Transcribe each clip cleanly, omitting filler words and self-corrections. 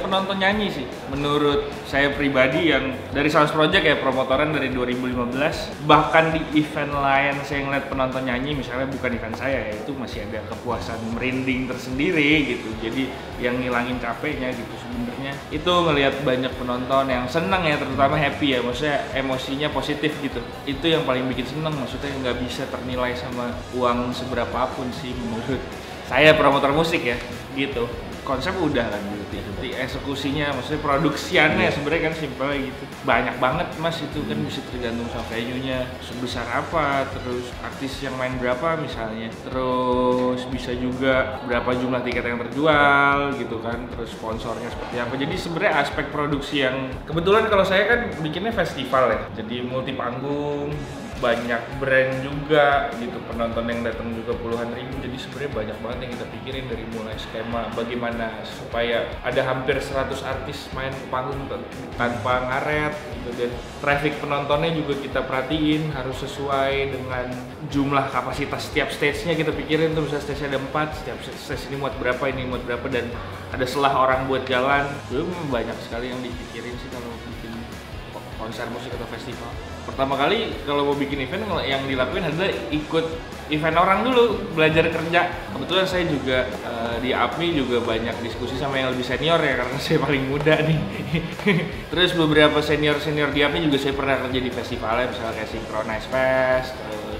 penonton nyanyi sih menurut saya pribadi, yang dari Saus Project ya, promotoran dari 2015. Bahkan di event lain saya ngeliat penonton nyanyi, misalnya bukan event saya ya, itu masih ada kepuasan merinding tersendiri gitu. Jadi yang ngilangin capeknya gitu sebenarnya itu ngelihat banyak penonton yang senang ya, terutama happy ya, maksudnya emosinya positif gitu. Itu yang paling bikin seneng, maksudnya nggak bisa ternilai sama uang seberapapun sih menurut saya promotor musik ya gitu. Konsep udah kan gitu, di eksekusinya, maksudnya produksiannya sebenarnya kan simpel gitu. Banyak banget mas, itu kan bisa tergantung sama venue-nya sebesar apa, terus artis yang main berapa misalnya, terus bisa juga berapa jumlah tiket yang terjual gitu kan, terus sponsornya seperti apa. Jadi sebenarnya aspek produksi yang kebetulan kalau saya kan bikinnya festival ya, jadi multi panggung, banyak brand juga gitu, penonton yang datang juga puluhan ribu. Jadi sebenarnya banyak banget yang kita pikirin, dari mulai skema bagaimana supaya ada hampir 100 artis main ke panggung tanpa ngaret gitu, dan traffic penontonnya juga kita perhatiin harus sesuai dengan jumlah kapasitas setiap stage-nya. Kita pikirin tuh, misalnya stage ada 4, setiap stage ini muat berapa, ini muat berapa, dan ada selah orang buat jalan. Belum banyak sekali yang dipikirin sih kalau bikin konser musik atau festival. Pertama kali kalau mau bikin event, yang dilakuin adalah ikut event orang dulu, belajar kerja. Kebetulan saya juga di APMI juga banyak diskusi sama yang lebih senior ya, karena saya paling muda nih. Terus beberapa senior di APMI juga saya pernah kerja di festivalnya, misalnya kayak Synchronize Fest,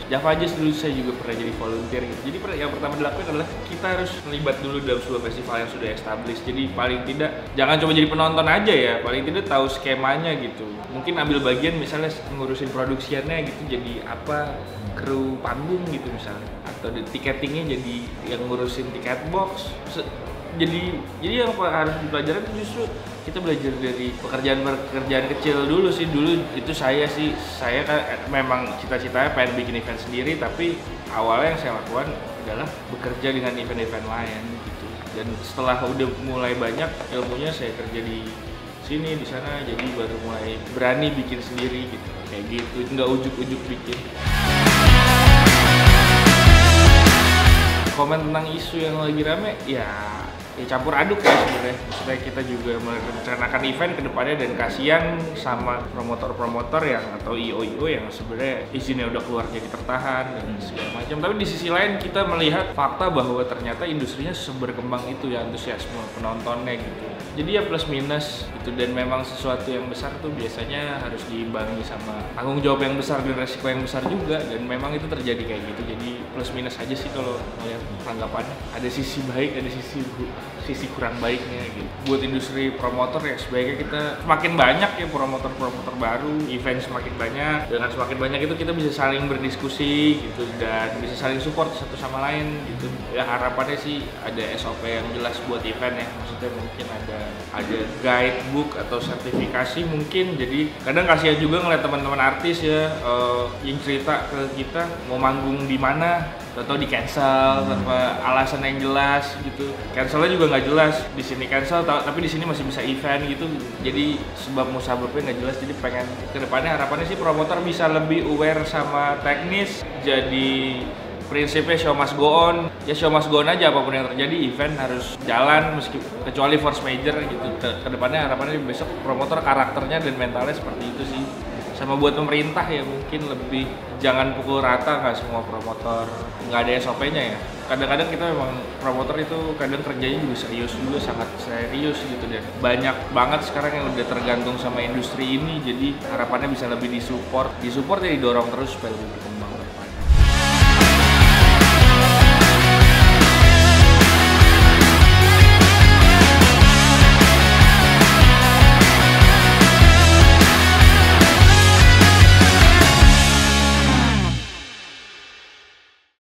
Java Jazz dulu saya juga pernah jadi volunteer gitu. Jadi yang pertama dilakukan adalah kita harus terlibat dulu dalam sebuah festival yang sudah established. Jadi paling tidak jangan cuma jadi penonton aja ya, paling tidak tahu skemanya gitu. Mungkin ambil bagian misalnya ngurusin produksiannya gitu, jadi apa, kru panggung gitu misalnya, atau di tiketingnya jadi yang ngurusin tiket box. Jadi yang harus dipelajari itu justru kita belajar dari pekerjaan kecil dulu sih. Dulu itu saya kan memang cita-citanya pengen bikin event sendiri, tapi awalnya yang saya lakukan adalah bekerja dengan event-event lain gitu. Dan setelah udah mulai banyak ilmunya, saya kerja di sini di sana, jadi baru mulai berani bikin sendiri gitu, kayak gitu, nggak ujuk-ujuk bikin. Komen tentang isu yang lagi rame ya campur aduk ya sebenarnya. Maksudnya kita juga merencanakan event ke depannya, dan kasihan sama promotor-promotor yang atau IO yang sebenarnya izinnya udah keluar jadi tertahan dan segala macam. Tapi di sisi lain kita melihat fakta bahwa ternyata industrinya seberkembang itu ya, antusiasme penontonnya gitu. Jadi ya plus minus gitu, dan memang sesuatu yang besar tuh biasanya harus diimbangi sama tanggung jawab yang besar dan resiko yang besar juga, dan memang itu terjadi kayak gitu. Jadi plus minus aja sih kalau melihat tanggapannya. Ada sisi baik, ada sisi kurang baiknya gitu. Buat industri promotor ya sebaiknya kita semakin banyak ya promotor baru, event semakin banyak. Dengan semakin banyak itu kita bisa saling berdiskusi gitu, dan bisa saling support satu sama lain gitu. Ya harapannya sih ada SOP yang jelas buat event ya. Maksudnya mungkin ada guidebook atau sertifikasi mungkin. Jadi kadang kasihan juga ngeliat teman-teman artis ya yang cerita ke kita mau manggung di mana, atau di cancel tanpa alasan yang jelas gitu. Cancelnya juga nggak jelas, di sini cancel tapi di sini masih bisa event gitu. Jadi sebab musababnya nggak jelas. Jadi pengen kedepannya harapannya sih promotor bisa lebih aware sama teknis. Jadi prinsipnya show must go on, ya show must go on aja, apapun yang terjadi event harus jalan kecuali force major gitu. Kedepannya harapannya besok promotor karakternya dan mentalnya seperti itu sih. Sama buat pemerintah ya mungkin lebih jangan pukul rata, nggak semua promotor nggak ada SOP-nya ya. Kadang-kadang kita memang promotor itu kadang kerjanya juga sangat serius gitu, dan banyak banget sekarang yang udah tergantung sama industri ini. Jadi harapannya bisa lebih disupport ya, didorong terus supaya lebih berkembang.